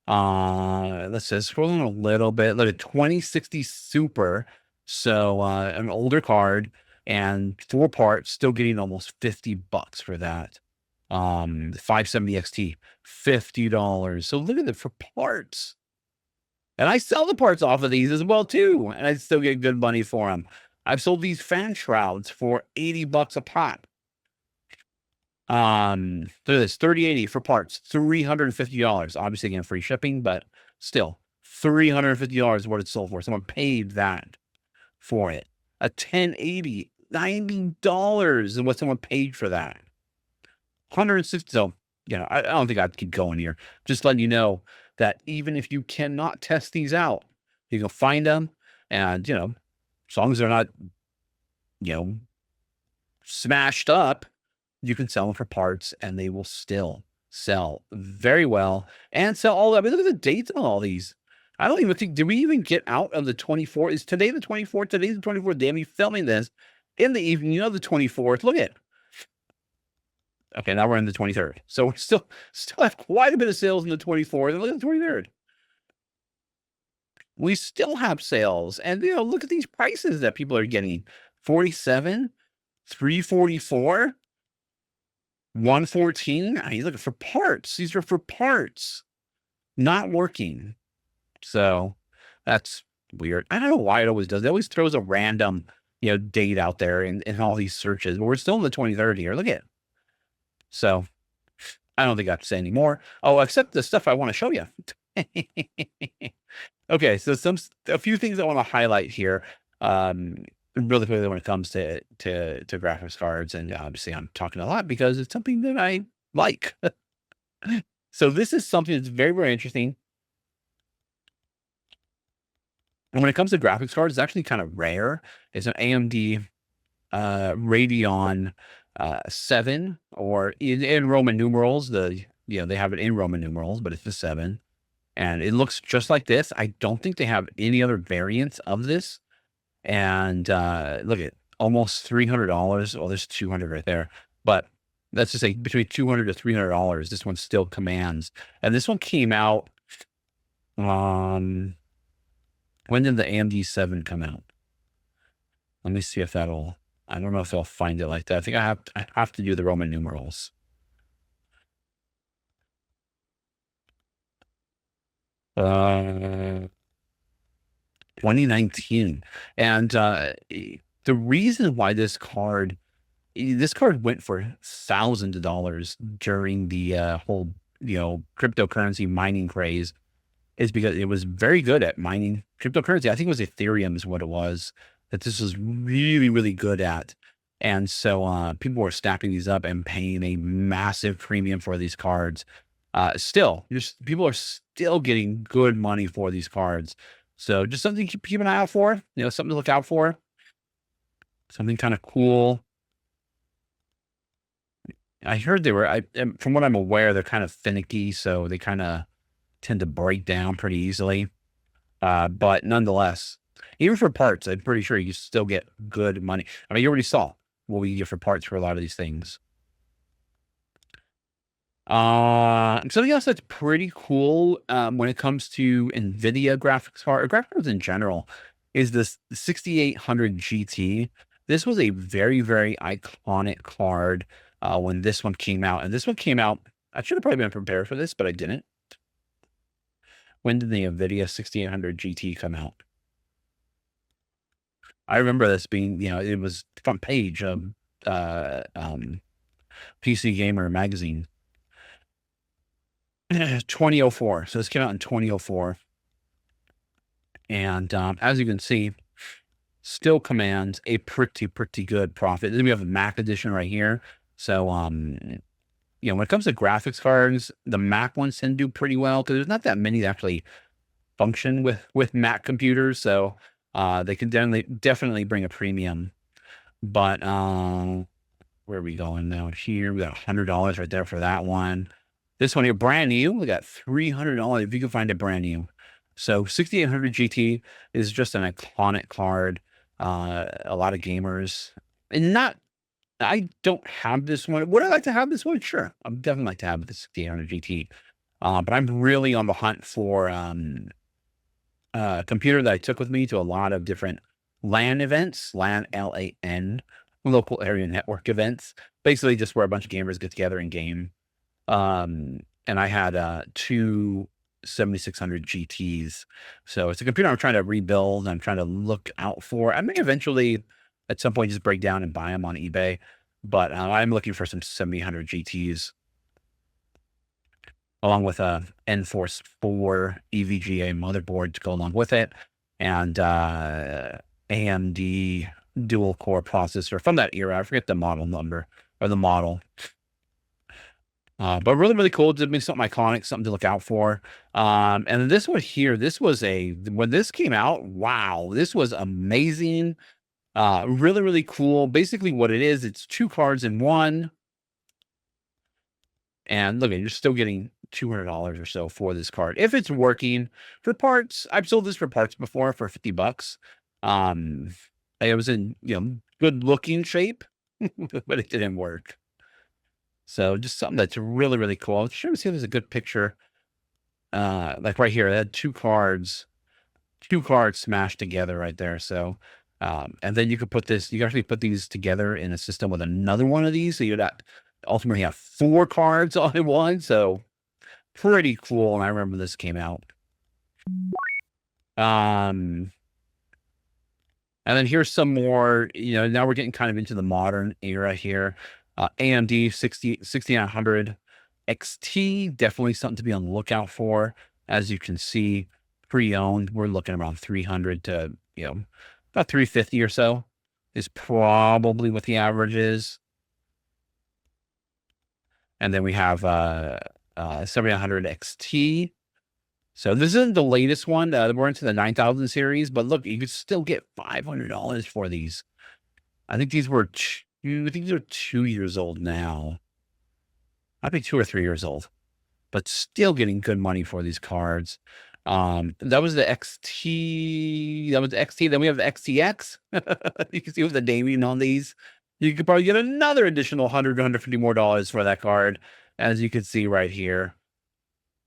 [SPEAKER 1] Let's just scroll on a little bit. Look at 2060 Super. So an older card and 4 parts, still getting almost $50 for that. 570 XT, $50. So look at it for parts. And I sell the parts off of these as well too, and I still get good money for them. I've sold these fan shrouds for $80 a pop. Look at this, 3080 for parts, $350. Obviously, again, free shipping, but still, $350 is what it's sold for. Someone paid that for it. A 1080, $90 is what someone paid for that. 160. So, I don't think I'd keep going here. Just letting you know that even if you cannot test these out, you can find them, and as long as they're not, smashed up, you can sell them for parts and they will still sell very well and sell all. I mean, look at the dates on all these. I don't even think, did we even get out of the 24th? Is today the 24th? Today's the 24th. Damn, you filming this in the evening of the 24th. Look at, okay, now we're in the 23rd. So we still have quite a bit of sales in the 24th. And look at the 23rd. We still have sales. And, look at these prices that people are getting. 47, 344, 114. I mean, look for parts. These are for parts, not working. So that's weird. I don't know why it always does. It always throws a random, date out there in all these searches, but we're still in the 23rd here. Look at it. So I don't think I have to say any more. Oh, except the stuff I want to show you. Okay, so a few things I want to highlight here. Really quickly when it comes to graphics cards, and obviously I'm talking a lot because it's something that I like. So this is something that's very, very interesting. And when it comes to graphics cards, it's actually kind of rare. It's an AMD Radeon 7, or in Roman numerals. They have it in Roman numerals, but it's the 7. And it looks just like this. I don't think they have any other variants of this. And look at almost $300. Oh, there's 200 right there. But let's just say between $200 to $300, this one still commands. And this one came out. When did the AMD 7 come out? Let me see if I don't know if they'll find it like that. I think I have to do the Roman numerals. Uh, 2019. And the reason why this card went for thousands of dollars during the whole, cryptocurrency mining craze is because it was very good at mining cryptocurrency. I think it was Ethereum is what it was that this was really, really good at. And so people were snapping these up and paying a massive premium for these cards. People are still getting good money for these cards. So just something to keep an eye out for, something to look out for. Something kind of cool. I heard from what I'm aware, they're kind of finicky, so they kind of tend to break down pretty easily. But nonetheless, even for parts, I'm pretty sure you still get good money. I mean, you already saw what we get for parts for a lot of these things. Something else that's pretty cool when it comes to NVIDIA graphics cards in general is this 6800 GT. This was a very, very iconic card when this one came out. And this one came out, I should have probably been prepared for this, but I didn't. When did the NVIDIA 6800 GT come out? I remember this being, it was front page of PC Gamer magazine. 2004. So this came out in 2004. And as you can see, still commands a pretty good profit. Then we have the Mac edition right here. So, when it comes to graphics cards, the Mac ones tend to do pretty well because there's not that many that actually function with Mac computers. So they can definitely bring a premium. But where are we going now? Here we got $100 right there for that one. This one here, brand new. We got $300 if you can find it brand new. So 6800 GT is just an iconic card. A lot of gamers, and I don't have this one. Would I like to have this one? Sure, I'd definitely like to have the 6800 GT. But I'm really on the hunt for a computer that I took with me to a lot of different LAN events, LAN, LAN, local area network events. Basically, just where a bunch of gamers get together and game. And I had two 7600 GTs. So it's a computer I'm trying to rebuild. I'm trying to look out for. I may eventually at some point just break down and buy them on eBay, but I'm looking for some 7800 GTs along with a Enforce 4 EVGA motherboard to go along with it, and AMD dual core processor from that era. I forget the model number or the model. But really, really cool. It's been something iconic, something to look out for. And this one here, when this came out, wow, this was amazing. Really, really cool. Basically what it is, it's 2 cards in one. And look, you're still getting $200 or so for this card. If it's working for parts, I've sold this for parts before for $50. Um, it was in, good looking shape, but it didn't work. So just something that's really, really cool. I'll show you, see if there's a good picture. Like right here, I had two cards smashed together right there. So, and then you could you can actually put these together in a system with another one of these. So you'd ultimately have 4 cards all in one. So pretty cool. And I remember this came out. And then here's some more, now we're getting kind of into the modern era here. AMD 6900 XT, definitely something to be on the lookout for. As you can see, pre-owned, we're looking around 300 to, about 350 or so is probably what the average is. And then we have 7900 XT. So this isn't the latest one. We're into the 9000 series, but look, you could still get $500 for these. I think these were I think these are 2 years old now. I think 2 or 3 years old, but still getting good money for these cards. That was the XT. That was the XT. Then we have the XTX. You can see with the naming on these. You could probably get another additional 100, 150 more dollars for that card. As you can see right here.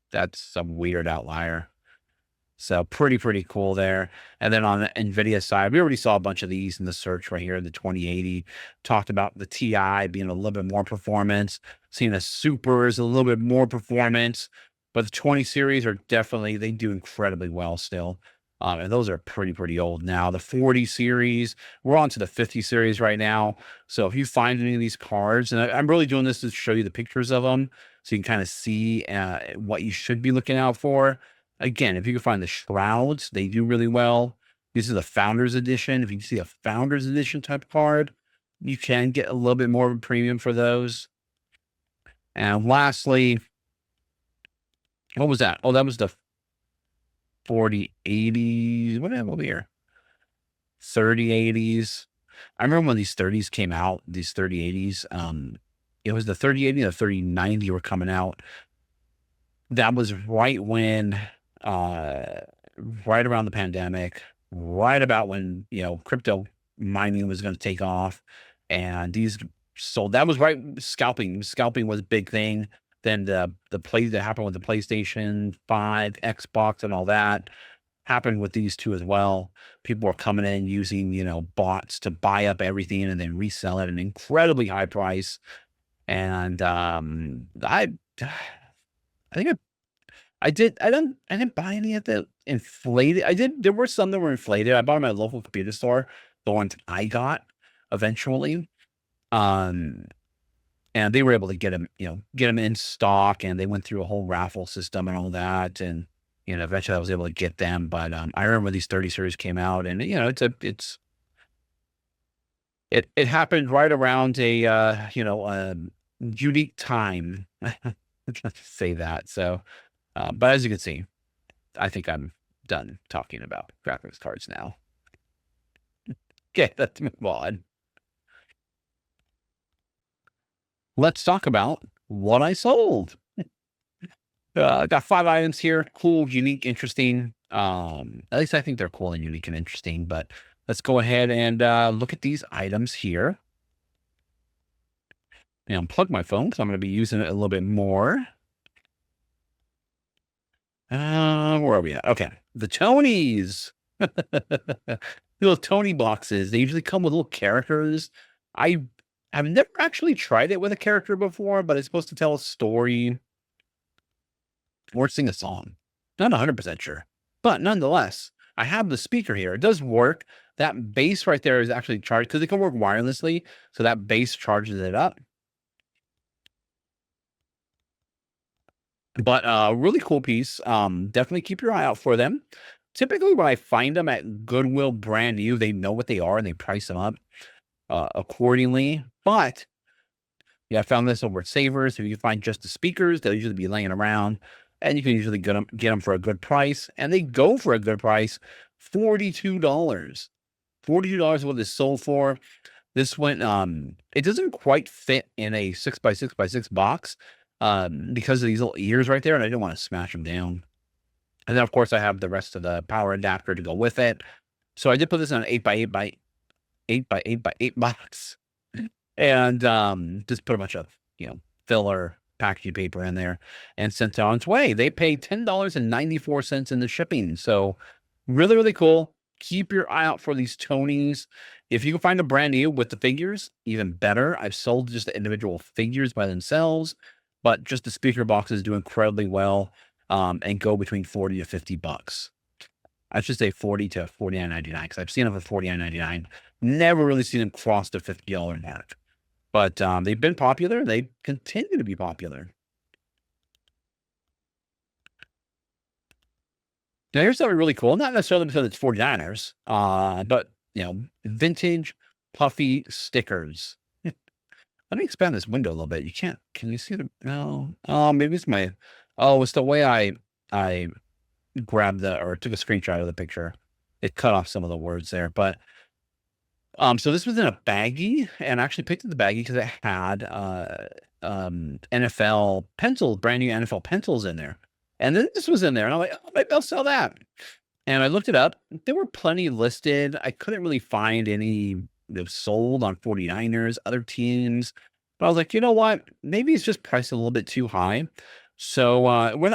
[SPEAKER 1] That's some weird outlier. So pretty cool there. And then on the NVIDIA side, we already saw a bunch of these in the search right here. The 2080 talked about the TI being a little bit more performance, seeing the Supers a little bit more performance, but the 20 series are definitely, they do incredibly well still. And those are pretty old now. The 40 series, we're on to the 50 series right now. So if you find any of these cards, and I'm really doing this to show you the pictures of them, so you can kind of see what you should be looking out for. Again, if you can find the shrouds, they do really well. This is the Founders Edition. If you see a Founders Edition type card, you can get a little bit more of a premium for those. And lastly, what was that? Oh, that was the 4080s. What do I have over here? 3080s. I remember when these 30s came out, these 3080s. It was the 3080 and the 3090 were coming out. That was right when, right around the pandemic, right about when, crypto mining was going to take off. And these sold. That was right. Scalping was a big thing. Then the play that happened with the PlayStation 5, Xbox, and all that happened with these two as well. People were coming in using, bots to buy up everything and then resell it at an incredibly high price. And I think I didn't buy any of the inflated. There were some that were inflated. I bought them at a local computer store, the ones I got eventually. And they were able to get them in stock, and they went through a whole raffle system and all that. And, eventually I was able to get them. But I remember when these 30 series came out, and, it happened right around a, unique time. Let's say that. So, but as you can see, I think I'm done talking about graphics cards now. Okay, let's move on. Let's talk about what I sold. I got 5 items here. Cool, unique, interesting. At least I think they're cool and unique and interesting. But let's go ahead and look at these items here. And unplug my phone because I'm going to be using it a little bit more. Where are we at? Okay, the Tonys. Little Tony boxes. They usually come with little characters. I've never actually tried it with a character before, but it's supposed to tell a story or sing a song. Not 100% sure, but nonetheless, I have the speaker here. It does work. That bass right there is actually charged because it can work wirelessly. So that bass charges it up. But really cool piece. Definitely keep your eye out for them. Typically, when I find them at Goodwill brand new, they know what they are and they price them up accordingly. But yeah, I found this over at Savers. If you find just the speakers, they'll usually be laying around, and you can usually get them for a good price. And they go for a good price, $42. $42 what this sold for. This went, it doesn't quite fit in a 6x6x6 box, because of these little ears right there, and I didn't want to smash them down. And then, of course, I have the rest of the power adapter to go with it. So I did put this on an 8x8x8x8x8 box, and just put a bunch of, filler packaging paper in there and sent it on its way. They paid $10.94 in the shipping. So really, really cool. Keep your eye out for these Tonys. If you can find a brand new with the figures, even better. I've sold just the individual figures by themselves, but just the speaker boxes do incredibly well, and go between 40 to 50 bucks. I should say 40 to 49.99 because I've seen them for 49.99. Never really seen them cross the $50 mark. But they've been popular. They continue to be popular. Now, here's something really cool. Not necessarily because it's 49ers, but, vintage puffy stickers. Let me expand this window a little bit. You can't, can you see the, no? Oh, maybe it's my, oh, it's the way I grabbed or took a screenshot of the picture. It cut off some of the words there, but so this was in a baggie, and I actually picked up the baggie because it had NFL pencils, brand new NFL pencils in there. And then this was in there, and I'm like, oh, maybe I'll sell that. And I looked it up. There were plenty listed. I couldn't really find any that sold on 49ers, other teams. But I was like, you know what? Maybe it's just priced a little bit too high. So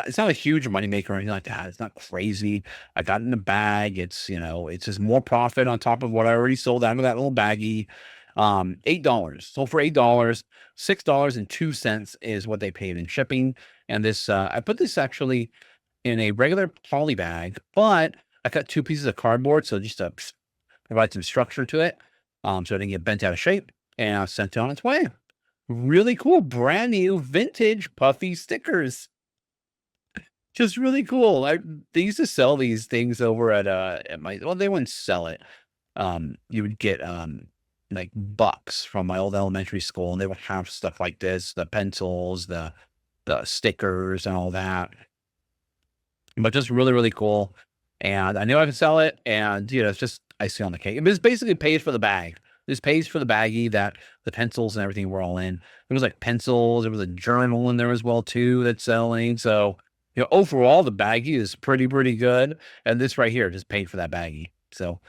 [SPEAKER 1] it's not a huge moneymaker or anything like that. It's not crazy. I got it in a bag. It's, it's just more profit on top of what I already sold out of that little baggie. $8. Sold for $8. $6.02 is what they paid in shipping. And this, I put this actually in a regular poly bag, but I cut 2 pieces of cardboard. So just to provide some structure to it. So it didn't get bent out of shape, and I sent it on its way. Really cool, brand new vintage puffy stickers. Just really cool. They used to sell these things over at my, well, they wouldn't sell it. You would get like bucks from my old elementary school, and they would have stuff like this, the pencils, the stickers and all that. But just really, really cool. And I knew I could sell it, and it's just icing on the cake. It was basically pays for the bag. This pays for the baggie that the pencils and everything were all in. It was like pencils. There was a journal in there as well too that's selling. So, overall the baggie is pretty good. And this right here just paid for that baggie. So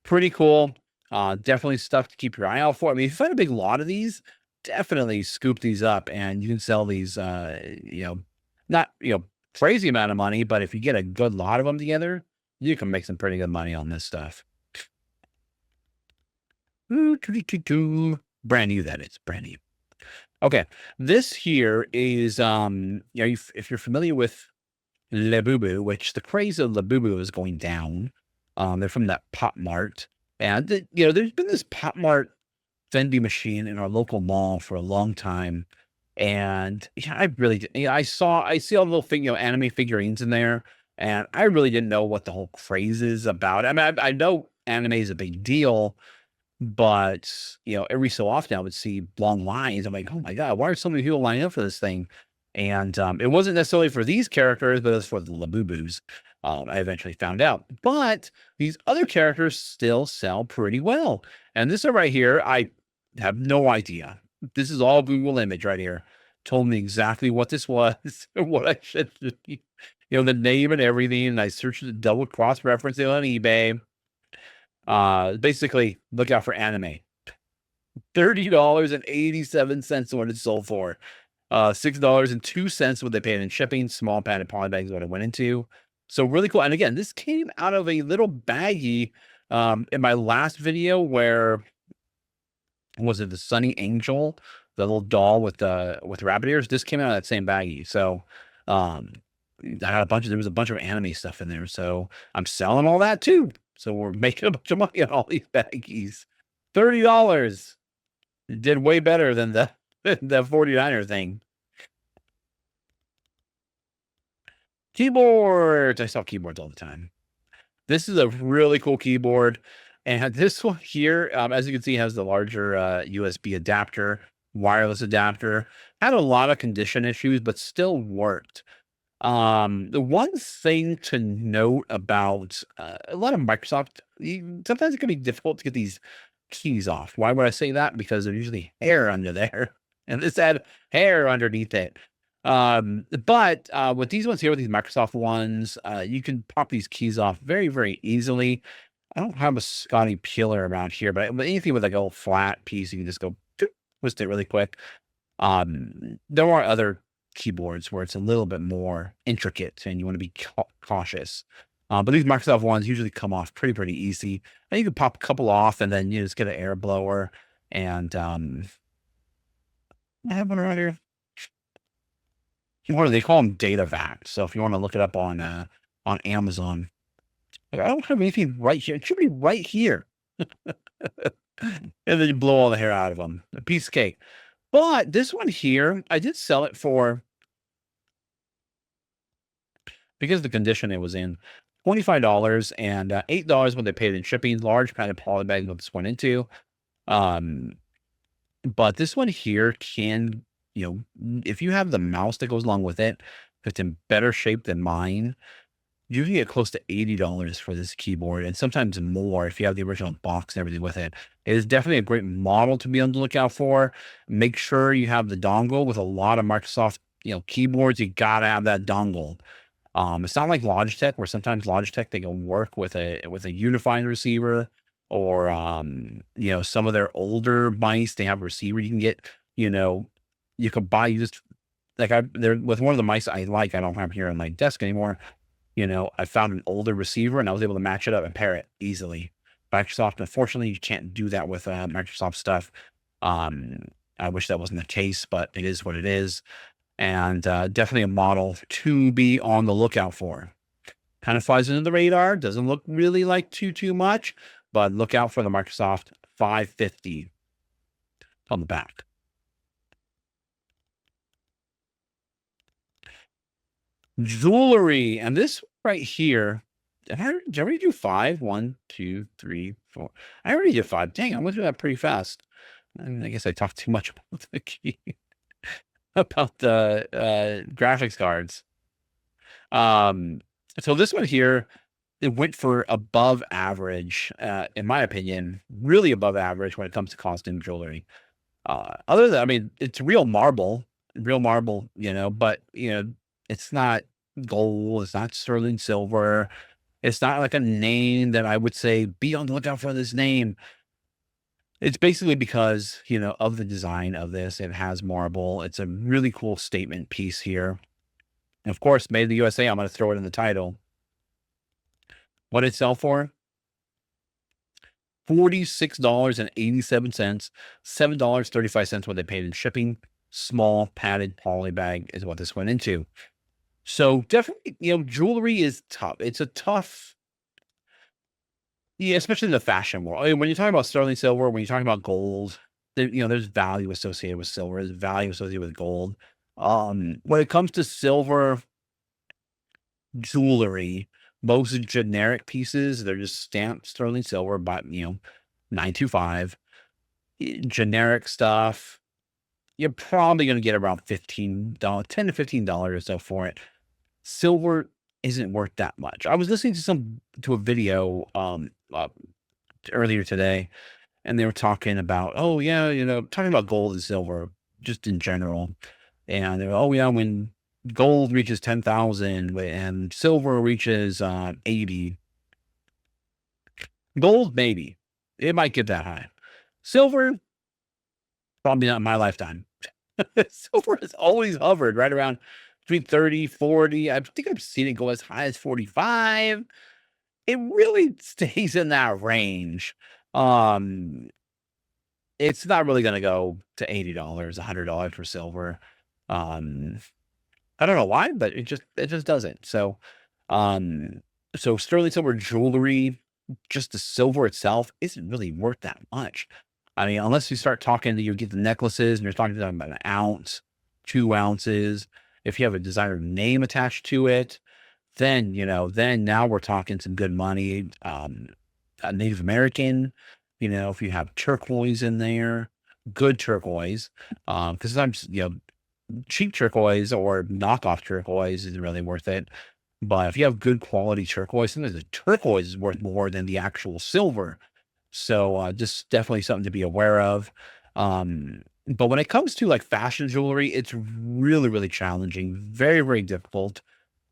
[SPEAKER 1] pretty cool. Definitely stuff to keep your eye out for. I mean, if you find a big lot of these, definitely scoop these up, and you can sell these, not, crazy amount of money, but if you get a good lot of them together, you can make some pretty good money on this stuff. Brand new, that is brand new. Okay, this here is if you're familiar with Labubu, which the craze of Labubu is going down. They're from that Pop Mart, and there's been this Pop Mart vending machine in our local mall for a long time, and I really I see all the little anime figurines in there, and I really didn't know what the whole craze is about. I mean, I know anime is a big deal. But, every so often I would see long lines. I'm like, oh my God, why are so many people lining up for this thing? And it wasn't necessarily for these characters, but it was for the Labubus. I eventually found out. But these other characters still sell pretty well. And this one right here, I have no idea. This is all Google image right here. Told me exactly what this was, what I should, the name and everything. And I searched it, double cross-referenced it on eBay. Basically, look out for anime. $30.87 what it sold for. $6.02 what they paid in shipping. Small padded poly bags what it went into. So really cool. And again, this came out of a little baggie in my last video where, was it the Sunny Angel, the little doll with rabbit ears? This came out of that same baggie. So I had there was a bunch of anime stuff in there. So I'm selling all that too. So we're making a bunch of money on all these baggies. $30. It did way better than the 49er thing. Keyboards. I sell keyboards all the time. This is a really cool keyboard. And this one here, as you can see, has the larger USB adapter, wireless adapter. Had a lot of condition issues, but still worked. The one thing to note about a lot of Microsoft, sometimes it can be difficult to get these keys off. Why would I say that? Because there's usually hair under there, and this had hair underneath it. But with these ones here, with these Microsoft ones, you can pop these keys off very, very easily. I don't have a Scotty peeler around here, but anything with like a old flat piece, you can just go twist it really quick. There are other keyboards where it's a little bit more intricate and you want to be cautious. But these Microsoft ones usually come off pretty easy. And you can pop a couple off and then you just get an air blower. And I have one right here. They call them data vac. So if you want to look it up on Amazon, like, I don't have anything right here. It should be right here. And then you blow all the hair out of them. A piece of cake. But this one here, I did sell it for, because of the condition it was in, $25 and $8 when they paid in shipping. Large padded poly bag what this went into. But this one here can, if you have the mouse that goes along with it, if it's in better shape than mine, you can get close to $80 for this keyboard, and sometimes more if you have the original box and everything with it. It is definitely a great model to be on the lookout for. Make sure you have the dongle. With a lot of Microsoft, keyboards, you gotta have that dongle. It's not like Logitech, where sometimes Logitech they can work with a unifying receiver, or some of their older mice they have a receiver you can get. You could buy just like there with one of the mice I like. I don't have here on my desk anymore. I found an older receiver and I was able to match it up and pair it easily. Microsoft, unfortunately, you can't do that with Microsoft stuff. I wish that wasn't the case, but it is what it is. And definitely a model to be on the lookout for. Kind of flies under the radar. Doesn't look really like too much, but look out for the Microsoft 550 on the back. Jewelry. And this right here, did I already do 5? 1, 2, 3, 4. I already did 5. Dang, I went through that pretty fast. I guess I talked too much about the key, about the graphics cards. So this one here, it went for above average, in my opinion, really above average when it comes to costume jewelry. Other than, I mean, it's real marble, but it's not gold, it's not sterling silver. It's not like a name that I would say, be on the lookout for this name. It's basically because, of the design of this. It has marble. It's a really cool statement piece here. And of course, made in the USA. I'm going to throw it in the title. What did it sell for? $46.87, $7.35 what they paid in shipping. Small padded poly bag is what this went into. So definitely, jewelry is tough. It's a tough, especially in the fashion world. I mean, when you're talking about sterling silver, when you're talking about gold, there's value associated with silver, there's value associated with gold. When it comes to silver jewelry, most generic pieces, they're just stamped sterling silver, but 925. Generic stuff, you're probably going to get around $15, $10 to $15 or so for it. Silver isn't worth that much. I was listening to a video earlier today, and they were talking about, talking about gold and silver just in general. And they're, when gold reaches 10,000 and silver reaches 80. Gold, maybe. It might get that high. Silver, probably not in my lifetime. Silver has always hovered right around between 30, 40. I think I've seen it go as high as 45. It really stays in that range. It's not really going to go to $80, $100 for silver. I don't know why, but it just doesn't. So, so sterling silver jewelry, just the silver itself isn't really worth that much. I mean, unless you start talking, you get the necklaces and you're talking about an ounce, 2 ounces. If you have a designer name attached to it, then, then now we're talking some good money. A Native American, if you have turquoise in there, good turquoise, because sometimes, cheap turquoise or knockoff turquoise isn't really worth it. But if you have good quality turquoise, sometimes the turquoise is worth more than the actual silver. So just definitely something to be aware of. But when it comes to like fashion jewelry, it's really, really challenging, very, very difficult.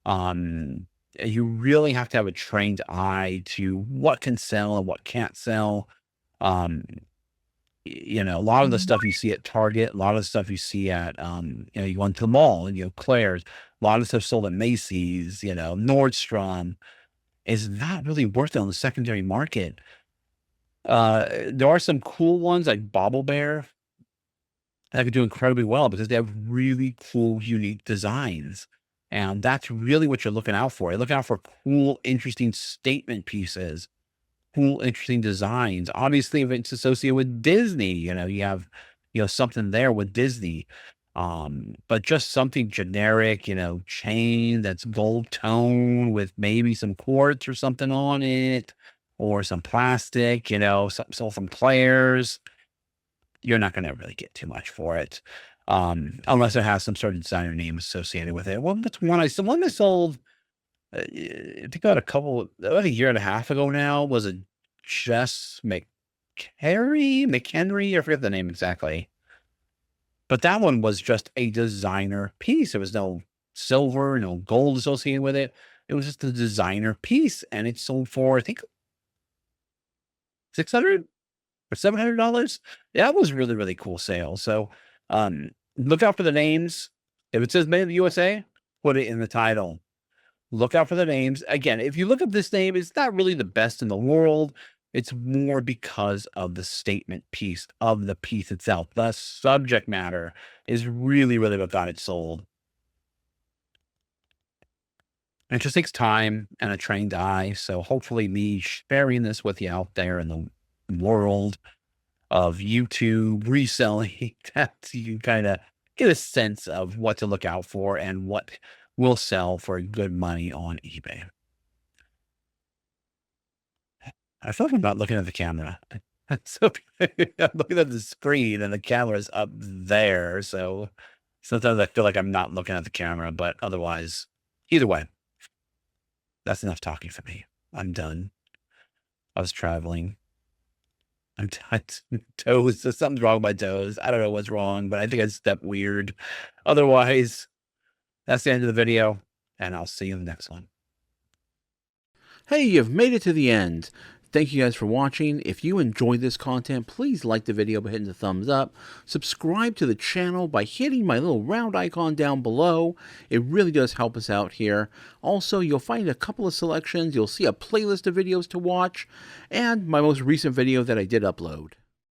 [SPEAKER 1] Um, you really have to have a trained eye to what can sell and what can't sell. Um, a lot of the stuff you see at Target, a lot of the stuff you see at, you go into the mall and, Claire's, a lot of stuff sold at Macy's, Nordstrom is not really worth it on the secondary market. There are some cool ones like Bobble Bear that could do incredibly well because they have really cool, unique designs. And that's really what you're looking out for. You're looking out for cool, interesting statement pieces, cool, interesting designs. Obviously, if it's associated with Disney, you have, something there with Disney. But just something generic, chain that's gold tone with maybe some quartz or something on it, or some plastic, some players. You're not going to really get too much for it, unless it has some sort of designer name associated with it. Well, that's one I sold. I think about a year and a half ago now, was a Jess McHenry. I forget the name exactly. But that one was just a designer piece. There was no silver, no gold associated with it. It was just a designer piece, and it sold for, I think, 600 or $700. That was really, really cool sale. So, look out for the names. If it says made in the USA, put it in the title. Look out for the names. Again, if you look up this name, it's not really the best in the world. It's more because of the statement piece of the piece itself. The subject matter is really, really what got it sold. And it just takes time and a trained eye. So hopefully me sharing this with you out there in the world of YouTube reselling, that you kind of get a sense of what to look out for and what will sell for good money on eBay. I feel like I'm not looking at the camera. So I'm looking at the screen and the camera's up there. So sometimes I feel like I'm not looking at the camera, but otherwise, either way, that's enough talking for me. I'm done. I was traveling. I'm toes. Something's wrong with my toes. I don't know what's wrong, but I think I stepped weird. Otherwise, that's the end of the video, and I'll see you in the next one.
[SPEAKER 3] Hey, you've made it to the end. Thank you guys for watching. If you enjoyed this content, please like the video by hitting the thumbs up. Subscribe to the channel by hitting my little round icon down below. It really does help us out here. Also, you'll find a couple of selections. You'll see a playlist of videos to watch and my most recent video that I did upload.